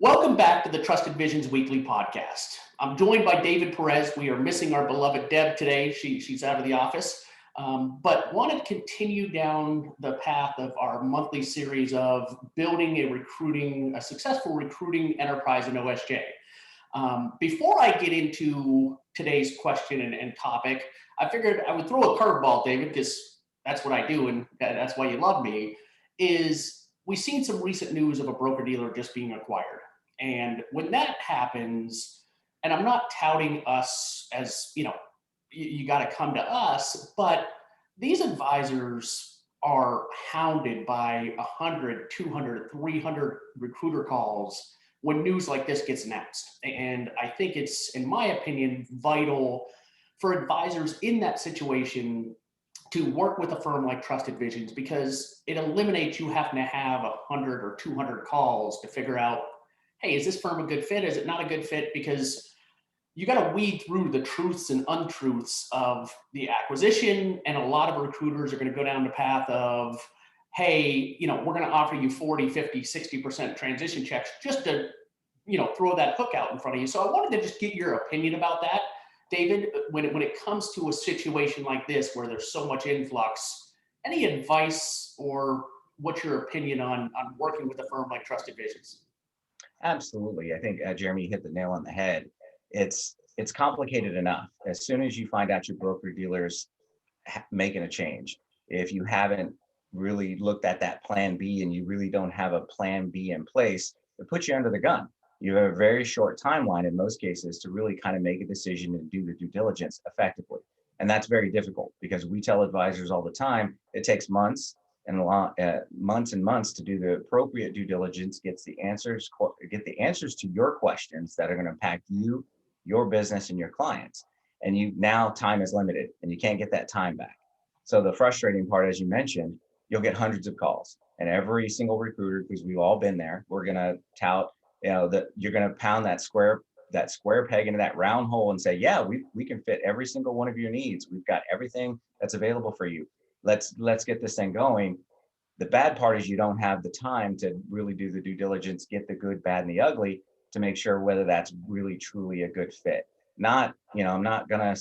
Welcome back to the Trusted Visions Weekly Podcast. I'm joined by David Perez. We are missing our beloved Deb today. She's out of the office, but wanted to continue down the path of our monthly series of building a successful recruiting enterprise in OSJ. Before I get into today's question and topic, I figured I would throw a curveball, David, because that's what I do, and that's why you love me, is we've seen some recent news of a broker-dealer just being acquired. And when that happens, and I'm not touting us as, you got to come to us, but these advisors are hounded by 100, 200, 300 recruiter calls when news like this gets announced. And I think it's, in my opinion, vital for advisors in that situation to work with a firm like Trusted Visions, because it eliminates you having to have 100 or 200 calls to figure out, hey, is this firm a good fit? Is it not a good fit? Because you got to weed through the truths and untruths of the acquisition. And a lot of recruiters are going to go down the path of, hey, we're going to offer you 40, 50, 60% transition checks just to, throw that hook out in front of you. So I wanted to just get your opinion about that, David, when it comes to a situation like this where there's so much influx. Any advice or what's your opinion on working with a firm like Trusted Visions? Absolutely. I think, Jeremy, you hit the nail on the head. It's complicated enough. As soon as you find out your broker dealer's making a change, if you haven't really looked at that plan B and you really don't have a plan B in place, it puts you under the gun. You have a very short timeline in most cases to really kind of make a decision and do the due diligence effectively. And that's very difficult because we tell advisors all the time, it takes months and months to do the appropriate due diligence, get the answers to your questions that are going to impact you, your business, and your clients. And now time is limited and you can't get that time back. So the frustrating part, as you mentioned, you'll get hundreds of calls, and every single recruiter, because we've all been there, we're going to tout, that you're going to pound that square peg into that round hole and say, yeah, we can fit every single one of your needs. We've got everything that's available for you. Let's get this thing going. The bad part is you don't have the time to really do the due diligence, get the good, bad, and the ugly to make sure whether that's really, truly a good fit. Not, I'm not gonna,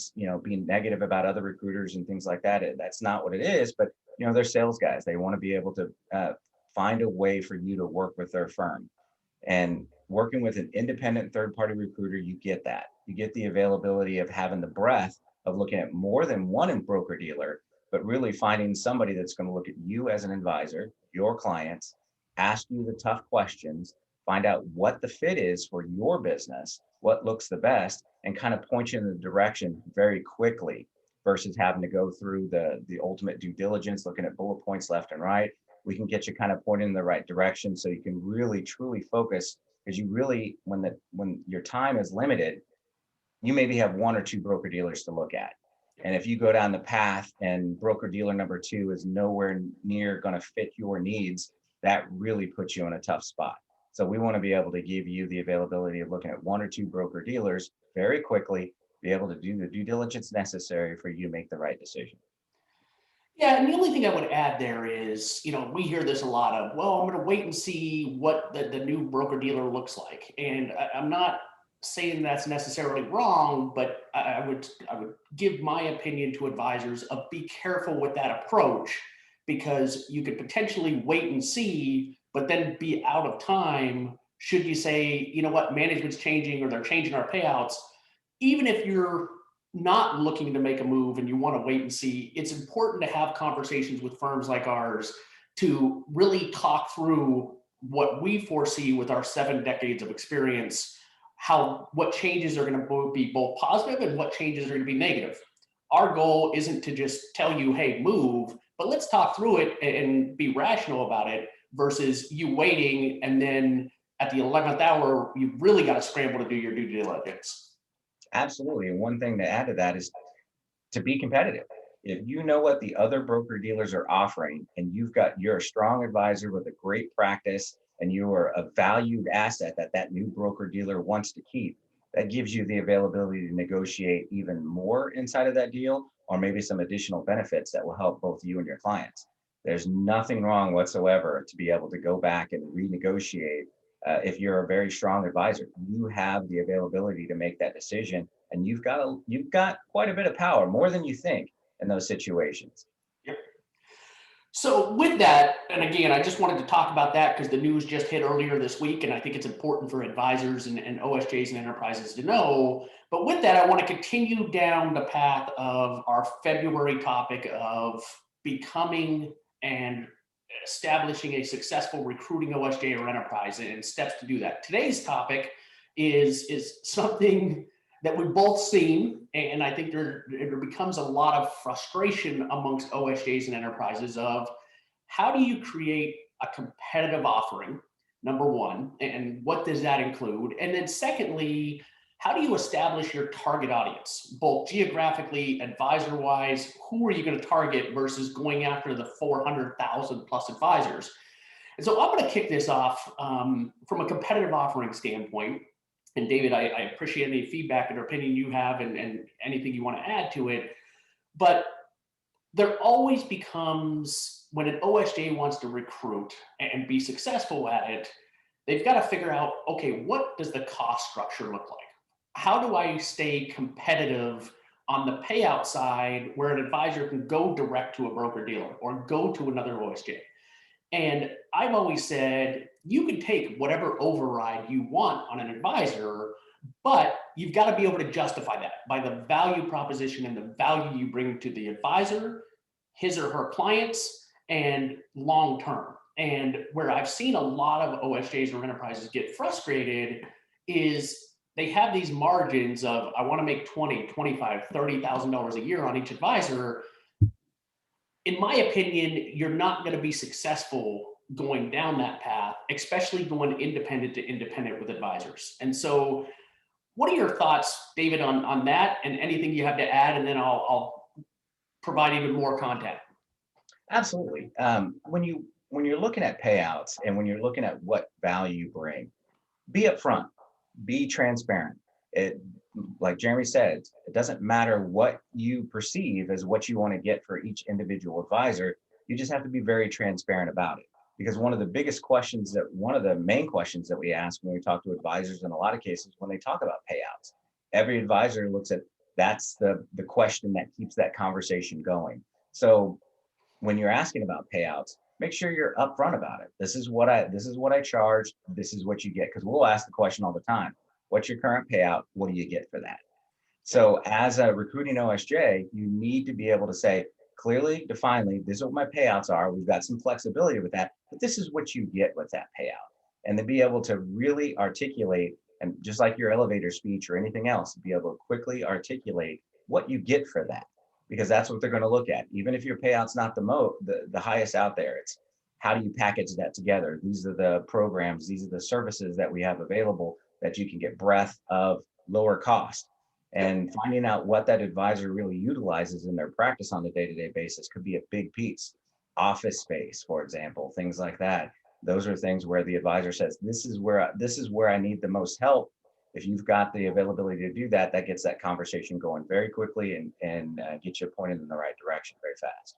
be negative about other recruiters and things like that. That's not what it is, but they're sales guys. They want to be able to find a way for you to work with their firm. And working with an independent third-party recruiter, you get that. You get the availability of having the breadth of looking at more than one broker dealer, but really finding somebody that's going to look at you as an advisor, your clients, ask you the tough questions, find out what the fit is for your business, what looks the best, and kind of point you in the direction very quickly versus having to go through the ultimate due diligence, looking at bullet points left and right. We can get you kind of pointed in the right direction so you can really, truly focus, because you really, when your time is limited, you maybe have one or two broker dealers to look at. And if you go down the path and broker dealer number 2 is nowhere near going to fit your needs, that really puts you in a tough spot. So we want to be able to give you the availability of looking at one or two broker dealers very quickly, be able to do the due diligence necessary for you to make the right decision. Yeah, and the only thing I would add there is, we hear this a lot of, well, I'm going to wait and see what the new broker dealer looks like. And I'm not saying that's necessarily wrong, but I would give my opinion to advisors of be careful with that approach, because you could potentially wait and see, but then be out of time should you say, you know what, management's changing or they're changing our payouts. Even if you're not looking to make a move and you want to wait and see, it's important to have conversations with firms like ours to really talk through what we foresee with our 7 decades of experience, what changes are going to be both positive and what changes are going to be negative. Our goal isn't to just tell you, hey, move, but let's talk through it and be rational about it versus you waiting and then at the 11th hour, you've really got to scramble to do your due diligence. Absolutely. And one thing to add to that is to be competitive. If you know what the other broker dealers are offering and you're a strong advisor with a great practice and you are a valued asset that new broker dealer wants to keep, that gives you the availability to negotiate even more inside of that deal, or maybe some additional benefits that will help both you and your clients. There's nothing wrong whatsoever to be able to go back and renegotiate If you're a very strong advisor, you have the availability to make that decision, and you've got quite a bit of power, more than you think in those situations. Yep. So with that, and again, I just wanted to talk about that because the news just hit earlier this week, and I think it's important for advisors and OSJs and enterprises to know. But with that, I want to continue down the path of our February topic of becoming and establishing a successful recruiting OSJ or enterprise and steps to do that. Today's topic is something that we've both seen, and I think there becomes a lot of frustration amongst OSJs and enterprises of how do you create a competitive offering, number one, and what does that include? And then secondly, how do you establish your target audience, both geographically, advisor-wise? Who are you going to target versus going after the 400,000 plus advisors? And so I'm going to kick this off from a competitive offering standpoint. And David, I appreciate any feedback and opinion you have and anything you want to add to it. But there always becomes, when an OSJ wants to recruit and be successful at it, they've got to figure out, okay, what does the cost structure look like? How do I stay competitive on the payout side where an advisor can go direct to a broker dealer or go to another OSJ? And I've always said, you can take whatever override you want on an advisor, but you've got to be able to justify that by the value proposition and the value you bring to the advisor, his or her clients, and long term. And where I've seen a lot of OSJs or enterprises get frustrated is they have these margins of, I want to make $20,000, $25,000, $30,000 a year on each advisor. In my opinion, you're not going to be successful going down that path, especially going independent to independent with advisors. And so what are your thoughts, David, on that and anything you have to add? And then I'll provide even more content. Absolutely. When you're looking at payouts and when you're looking at what value you bring, be upfront, be transparent. It, like Jeremy said, it doesn't matter what you perceive as what you want to get for each individual advisor. You just have to be very transparent about it. Because one of the main questions that we ask when we talk to advisors in a lot of cases, when they talk about payouts, every advisor looks at, that's the question that keeps that conversation going. So when you're asking about payouts, make sure you're upfront about it. This is what I charge. This is what you get. Because we'll ask the question all the time. What's your current payout? What do you get for that? So as a recruiting OSJ, you need to be able to say clearly, definedly, this is what my payouts are. We've got some flexibility with that, but this is what you get with that payout. And to be able to really articulate, and just like your elevator speech or anything else, be able to quickly articulate what you get for that, because that's what they're going to look at. Even if your payout's not the highest out there, it's how do you package that together? These are the programs, these are the services that we have available that you can get breadth of lower cost. And finding out what that advisor really utilizes in their practice on a day-to-day basis could be a big piece. Office space, for example, things like that. Those are things where the advisor says, this is where I need the most help. If you've got the availability to do that, that gets that conversation going very quickly and gets you pointed in the right direction very fast.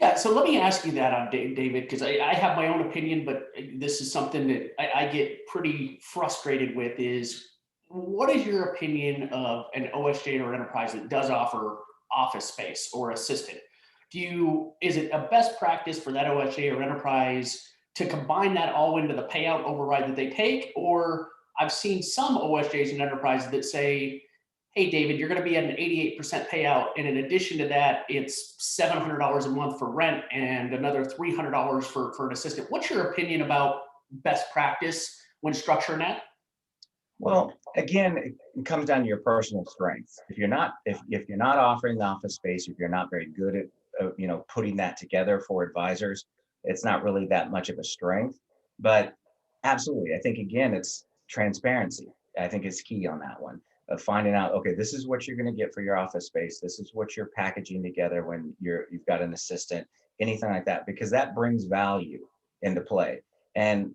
Yeah, so let me ask you that, David, because I have my own opinion, but this is something that I get pretty frustrated with is, what is your opinion of an OSJ or enterprise that does offer office space or assistant? Is it a best practice for that OSJ or enterprise to combine that all into the payout override that they take? Or I've seen some OSJs and enterprises that say, hey, David, you're going to be at an 88% payout. And in addition to that, it's $700 a month for rent and another $300 for an assistant. What's your opinion about best practice when structuring that? Well, again, it comes down to your personal strengths. If you're not offering the office space, if you're not very good at putting that together for advisors, it's not really that much of a strength. But absolutely, I think again, it's transparency. I think it's key on that one of finding out, okay, this is what you're going to get for your office space. This is what you're packaging together when you've got an assistant, anything like that, because that brings value into play. And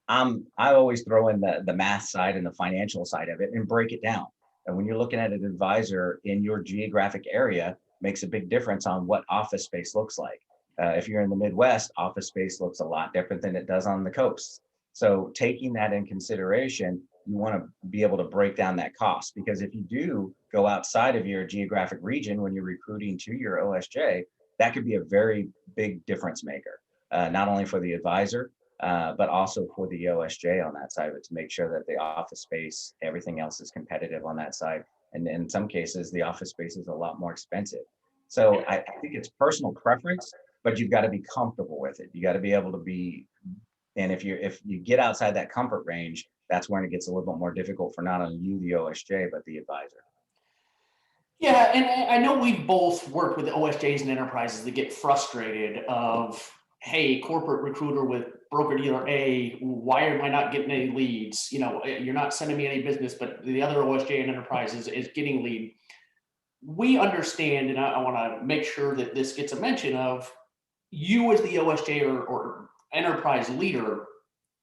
I always throw in the math side and the financial side of it and break it down. And when you're looking at an advisor in your geographic area, makes a big difference on what office space looks like. If you're in the Midwest, office space looks a lot different than it does on the coast. So taking that in consideration, you want to be able to break down that cost, because if you do go outside of your geographic region when you're recruiting to your OSJ, that could be a very big difference maker, not only for the advisor, but also for the OSJ on that side of it, to make sure that the office space, everything else is competitive on that side. And in some cases, the office space is a lot more expensive. So I think it's personal preference, but you've got to be comfortable with it. You got to be able to be, and if you get outside that comfort range, that's when it gets a little bit more difficult for not only you, the OSJ, but the advisor. Yeah, and I know we've both worked with OSJs and enterprises that get frustrated of, hey, corporate recruiter with broker dealer A, why am I not getting any leads? You know, you're not sending me any business, but the other OSJ and enterprises is getting lead. We understand, and I want to make sure that this gets a mention of you as the OSJ or enterprise leader.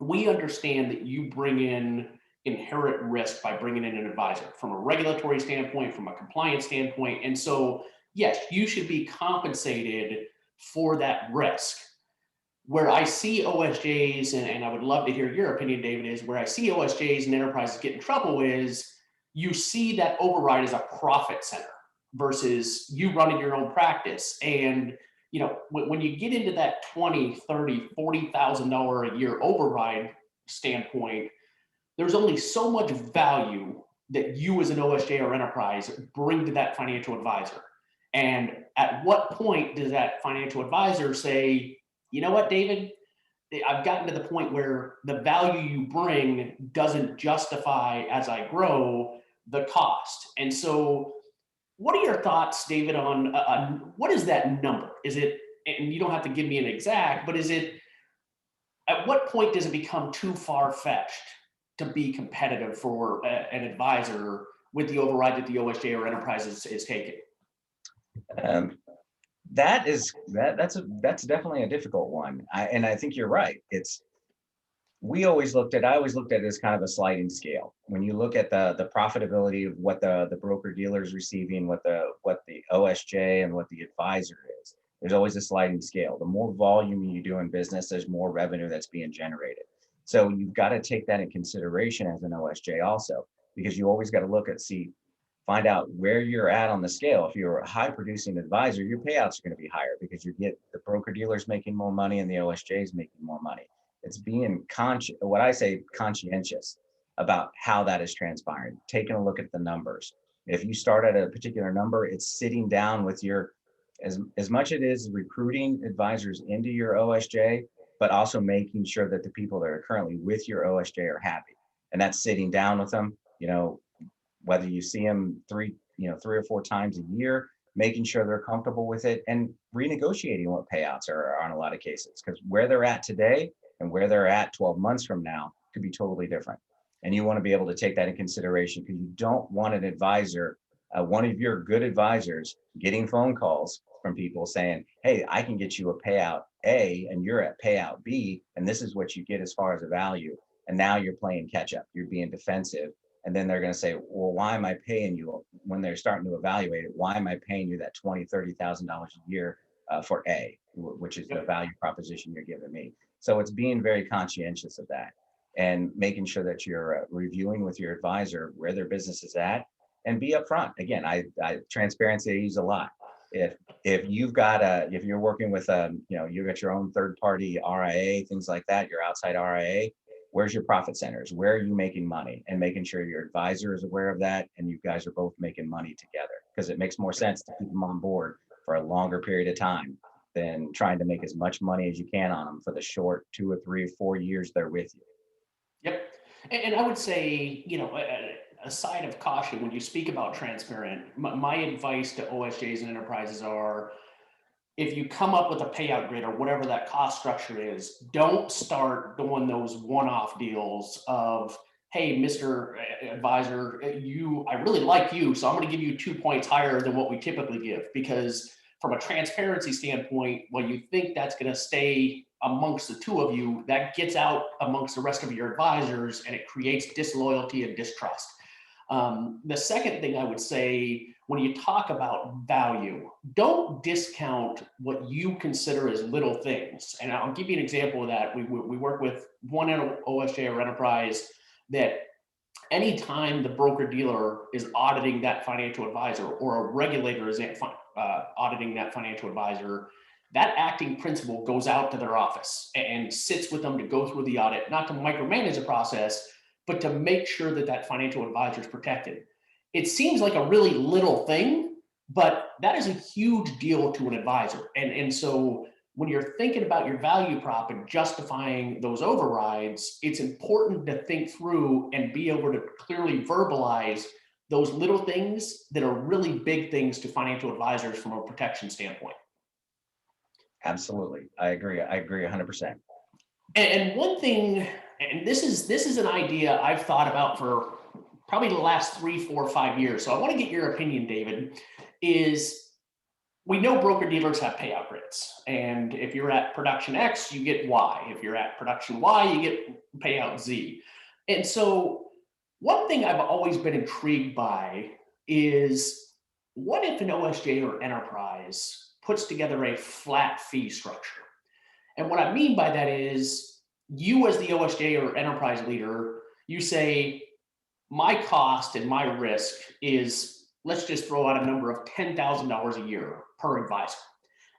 We understand that you bring in inherent risk by bringing in an advisor from a regulatory standpoint, from a compliance standpoint. And so, yes, you should be compensated for that risk. Where I see OSJs, and I would love to hear your opinion, David, is where I see OSJs and enterprises get in trouble is you see that override as a profit center versus you running your own practice. And you know, when you get into that 20, 30, $40,000 a year override standpoint, there's only so much value that you as an OSJ or enterprise bring to that financial advisor. And at what point does that financial advisor say, you know what, David, I've gotten to the point where the value you bring doesn't justify as I grow the cost. And so what are your thoughts, David, on what is that number? Is it, and you don't have to give me an exact, but is it, at what point does it become too far fetched to be competitive for an advisor with the override that the OSJ or enterprise is taking? Um, that's definitely a difficult one. And I think you're right. I always looked at it as kind of a sliding scale. When you look at the profitability of what the broker dealer is receiving, what the OSJ and what the advisor is, there's always a sliding scale. The more volume you do in business, there's more revenue that's being generated. So you've got to take that in consideration as an OSJ also, because you always got to find out where you're at on the scale. If you're a high producing advisor, your payouts are going to be higher because the broker dealer's making more money and the OSJ is making more money. It's being what I say, conscientious about how that is transpiring, taking a look at the numbers. If you start at a particular number, it's sitting down with as much it is recruiting advisors into your OSJ, but also making sure that the people that are currently with your OSJ are happy. And that's sitting down with them, whether you see them three or four times a year, making sure they're comfortable with it and renegotiating what payouts are on a lot of cases, because where they're at today and where they're at 12 months from now could be totally different. And you want to be able to take that in consideration, because you don't want an advisor, one of your good advisors, getting phone calls from people saying, hey, I can get you a payout A and you're at payout B, and this is what you get as far as a value. And now you're playing catch up, you're being defensive. And then they're going to say, well, why am I paying you, when they're starting to evaluate it? Why am I paying you that $20,000, $30,000 a year for A, which is the value proposition you're giving me? So it's being very conscientious of that and making sure that you're reviewing with your advisor where their business is at, and be upfront. Again, transparency I use a lot. If you're working with you got your own third party RIA, things like that, your outside RIA, where's your profit centers? Where are you making money? And making sure your advisor is aware of that and you guys are both making money together, because it makes more sense to keep them on board for a longer period of time than trying to make as much money as you can on them for the short 2 or 3 or 4 years they're with you. Yep. And I would say, a side of caution when you speak about transparent, my advice to OSJs and enterprises are, if you come up with a payout grid or whatever that cost structure is, don't start doing those one-off deals of, hey, Mr. Advisor, I really like you, so I'm going to give you 2 points higher than what we typically give. Because from a transparency standpoint, when you think that's going to stay amongst the two of you, that gets out amongst the rest of your advisors and it creates disloyalty and distrust. The second thing I would say, when you talk about value, don't discount what you consider as little things. And I'll give you an example of that. We work with one OSJ or enterprise that anytime the broker dealer is auditing that financial advisor or a regulator is auditing that financial advisor, that acting principal goes out to their office and sits with them to go through the audit, not to micromanage the process, but to make sure that that financial advisor is protected. It seems like a really little thing, but that is a huge deal to an advisor. And so when you're thinking about your value prop and justifying those overrides, it's important to think through and be able to clearly verbalize those little things that are really big things to financial advisors from a protection standpoint. Absolutely. I agree. I agree 100%. And one thing, and this is an idea I've thought about for probably the last 3, 4, 5 years. So I want to get your opinion, David, is we know broker dealers have payout grids. And if you're at production X, you get Y. If you're at production Y, you get payout Z. And so one thing I've always been intrigued by is, what if an OSJ or enterprise puts together a flat fee structure? And what I mean by that is, you as the OSJ or enterprise leader, you say, my cost and my risk is, let's just throw out a number of $10,000 a year per advisor.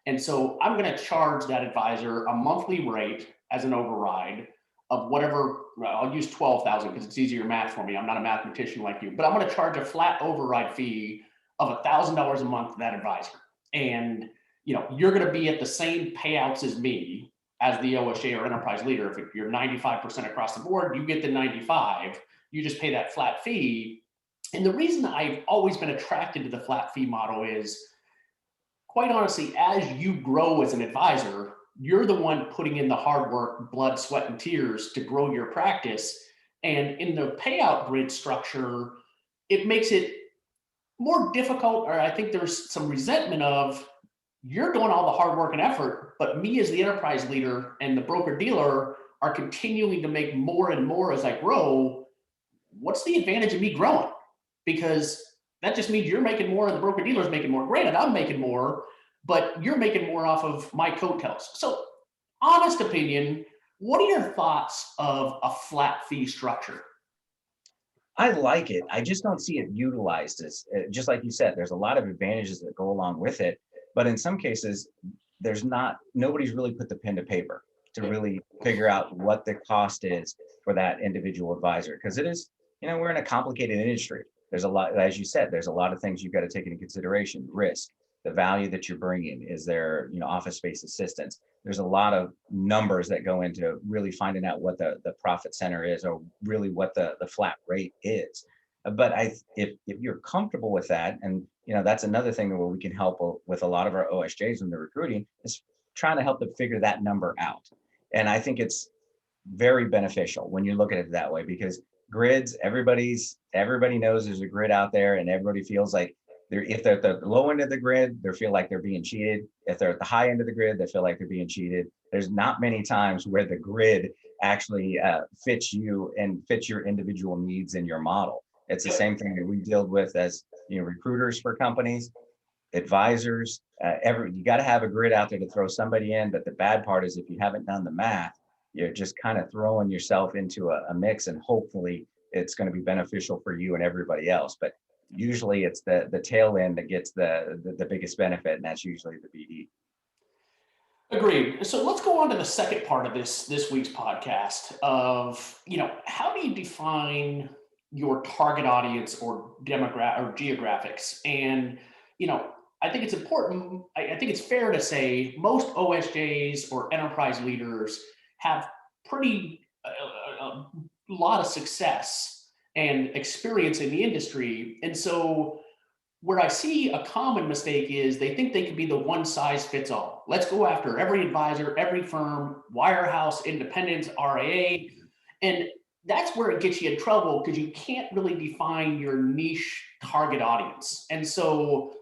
And so I'm going to charge that advisor a monthly rate as an override of whatever. I'll use 12,000 because it's easier math for me. I'm not a mathematician like you, but I'm going to charge a flat override fee of $1,000 a month to that advisor. And you're going to be at the same payouts as me as the OSJ or enterprise leader. If you're 95% across the board, you get the 95. You just pay that flat fee. And the reason I've always been attracted to the flat fee model is, quite honestly, as you grow as an advisor, you're the one putting in the hard work, blood, sweat, and tears to grow your practice. And in the payout grid structure, it makes it more difficult, or I think there's some resentment of, you're doing all the hard work and effort, but me as the enterprise leader and the broker dealer are continuing to make more and more as I grow. What's the advantage of me growing? Because that just means you're making more and the broker dealer is making more. Granted, I'm making more, but you're making more off of my coattails. So, honest opinion, what are your thoughts of a flat fee structure? I like it. I just don't see it utilized as, just like you said, there's a lot of advantages that go along with it. But in some cases, nobody's really put the pen to paper to really figure out what the cost is for that individual advisor. Because it is, we're in a complicated industry. There's a lot, as you said, there's a lot of things you've got to take into consideration: risk, the value that you're bringing. Is there, office space assistance? There's a lot of numbers that go into really finding out what the profit center is, or really what the flat rate is. But if you're comfortable with that, and that's another thing where we can help with a lot of our OSJs when they're recruiting, is trying to help them figure that number out. And I think it's very beneficial when you look at it that way, because grids, everybody knows there's a grid out there, and everybody feels like if they're at the low end of the grid, they feel like they're being cheated. If they're at the high end of the grid, they feel like they're being cheated. There's not many times where the grid actually fits you and fits your individual needs in your model. It's the same thing that we deal with as recruiters for companies, advisors. You got to have a grid out there to throw somebody in. But the bad part is, if you haven't done the math, you're just kind of throwing yourself into a mix, and hopefully it's going to be beneficial for you and everybody else. But usually it's the tail end that gets the biggest benefit, and that's usually the BD. Agreed. So let's go on to the second part of this week's podcast of, how do you define your target audience or demographic or geographics? And, I think it's important. I think it's fair to say most OSJs or enterprise leaders have pretty a lot of success and experience in the industry. And so where I see a common mistake is, they think they can be the one size fits all. Let's go after every advisor, every firm, wirehouse, independents, RIA. And that's where it gets you in trouble, because you can't really define your niche target audience. And so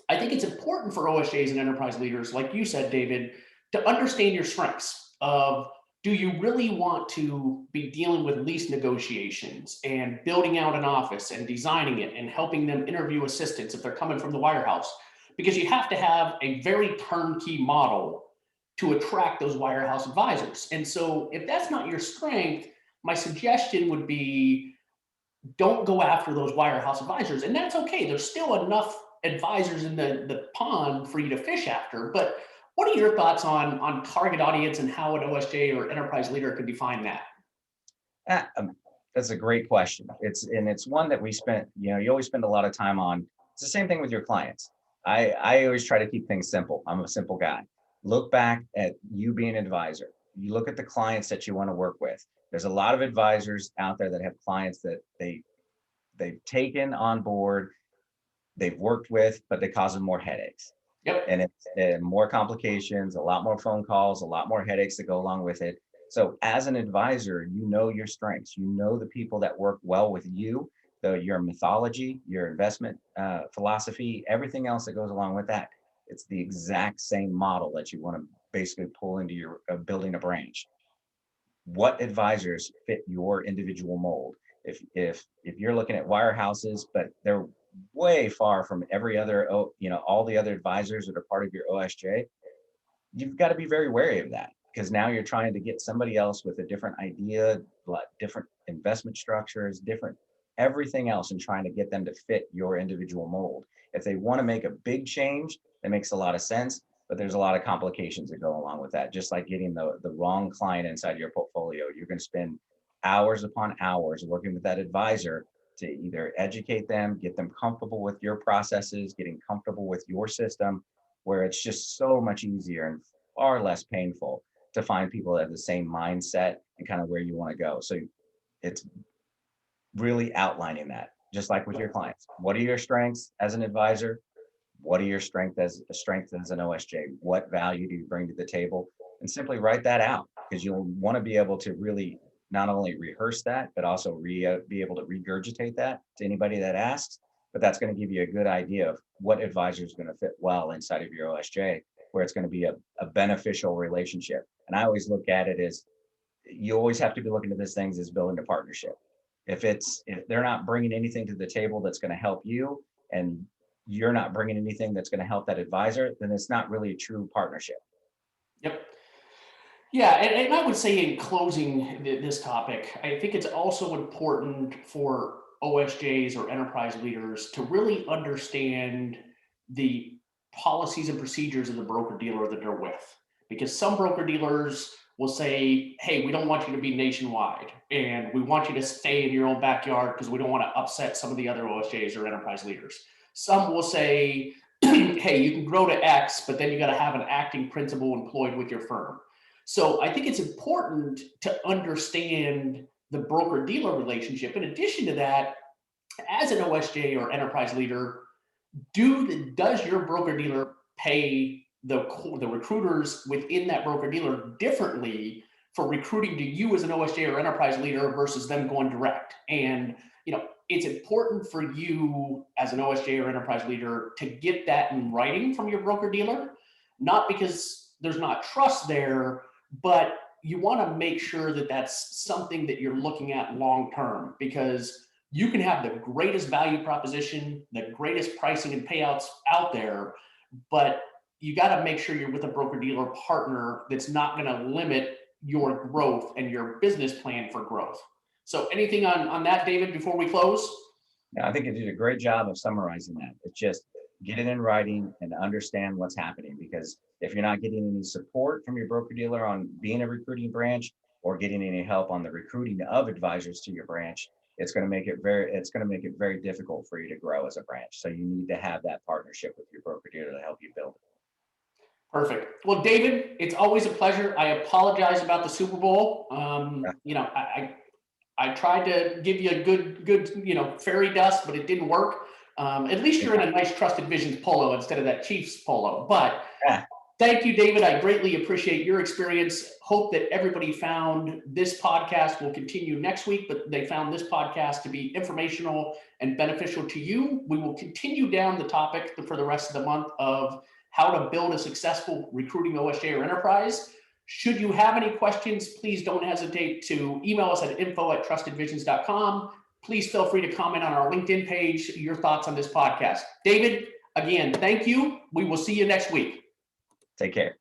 I think it's important for OSJs and enterprise leaders, like you said, David, to understand your strengths of do you really want to be dealing with lease negotiations and building out an office and designing it and helping them interview assistants if they're coming from the wirehouse? Because you have to have a very turnkey model to attract those wirehouse advisors. And so if that's not your strength, my suggestion would be don't go after those wirehouse advisors. And that's okay. There's still enough advisors in the pond for you to fish after. But what are your thoughts on target audience and how an OSJ or enterprise leader could define that? Ah, that's a great question. It's one that we spent, you always spend a lot of time on. It's the same thing with your clients. I always try to keep things simple. I'm a simple guy. Look back at you being an advisor. You look at the clients that you want to work with. There's a lot of advisors out there that have clients that they've taken on board, they've worked with, but they cause them more headaches. Yep. And it's more complications, a lot more phone calls, a lot more headaches that go along with it. So as an advisor, you know your strengths, you know the people that work well with you, your mythology, your investment philosophy, everything else that goes along with that. It's the exact same model that you want to basically pull into your building a branch. What advisors fit your individual mold? If you're looking at wirehouses, but they're way far from every other, all the other advisors that are part of your OSJ, you've got to be very wary of that, because now you're trying to get somebody else with a different idea, different investment structures, different everything else, and trying to get them to fit your individual mold. If they want to make a big change, that makes a lot of sense, but there's a lot of complications that go along with that. Just like getting the wrong client inside your portfolio, you're going to spend hours upon hours working with that advisor to either educate them, get them comfortable with your processes, getting comfortable with your system, where it's just so much easier and far less painful to find people that have the same mindset and kind of where you want to go. So it's really outlining that, just like with your clients. What are your strengths as an advisor? What are your strengths as an OSJ? What value do you bring to the table? And simply write that out, because you'll want to be able to really not only rehearse that, but also be able to regurgitate that to anybody that asks. But that's going to give you a good idea of what advisor is going to fit well inside of your OSJ, where it's going to be a beneficial relationship. And I always look at it as, you always have to be looking at these things as building a partnership. If they're not bringing anything to the table that's going to help you, and you're not bringing anything that's going to help that advisor, then it's not really a true partnership. Yep. Yeah, and I would say in closing this topic, I think it's also important for OSJs or enterprise leaders to really understand the policies and procedures of the broker dealer that they're with. Because some broker dealers will say, hey, we don't want you to be nationwide, and we want you to stay in your own backyard because we don't want to upset some of the other OSJs or enterprise leaders. Some will say, hey, you can grow to X, but then you got to have an acting principal employed with your firm. So I think it's important to understand the broker dealer relationship. In addition to that, as an OSJ or enterprise leader, does your broker dealer pay the recruiters within that broker dealer differently for recruiting to you as an OSJ or enterprise leader versus them going direct? And it's important for you as an OSJ or enterprise leader to get that in writing from your broker dealer, not because there's not trust there, but you want to make sure that that's something that you're looking at long term, because you can have the greatest value proposition, the greatest pricing and payouts out there, but you got to make sure you're with a broker dealer partner that's not going to limit your growth and your business plan for growth. So anything on that, David, before we close? Yeah, I think you did a great job of summarizing that. It's just get it in writing and understand what's happening, because if you're not getting any support from your broker dealer on being a recruiting branch, or getting any help on the recruiting of advisors to your branch, it's going to make it very difficult for you to grow as a branch. So you need to have that partnership with your broker dealer to help you build it. Perfect. Well, David, it's always a pleasure. I apologize about the Super Bowl. I tried to give you a good fairy dust, but it didn't work. At least you're in a nice Trusted Visions polo instead of that Chiefs polo. But thank you, David. I greatly appreciate your experience. Hope that everybody found this podcast. Will continue next week, but they found this podcast to be informational and beneficial to you. We will continue down the topic for the rest of the month of how to build a successful recruiting OSJ or enterprise. Should you have any questions, please don't hesitate to email us at info@trustedvisions.com. Please feel free to comment on our LinkedIn page, your thoughts on this podcast. David, again, thank you. We will see you next week. Take care.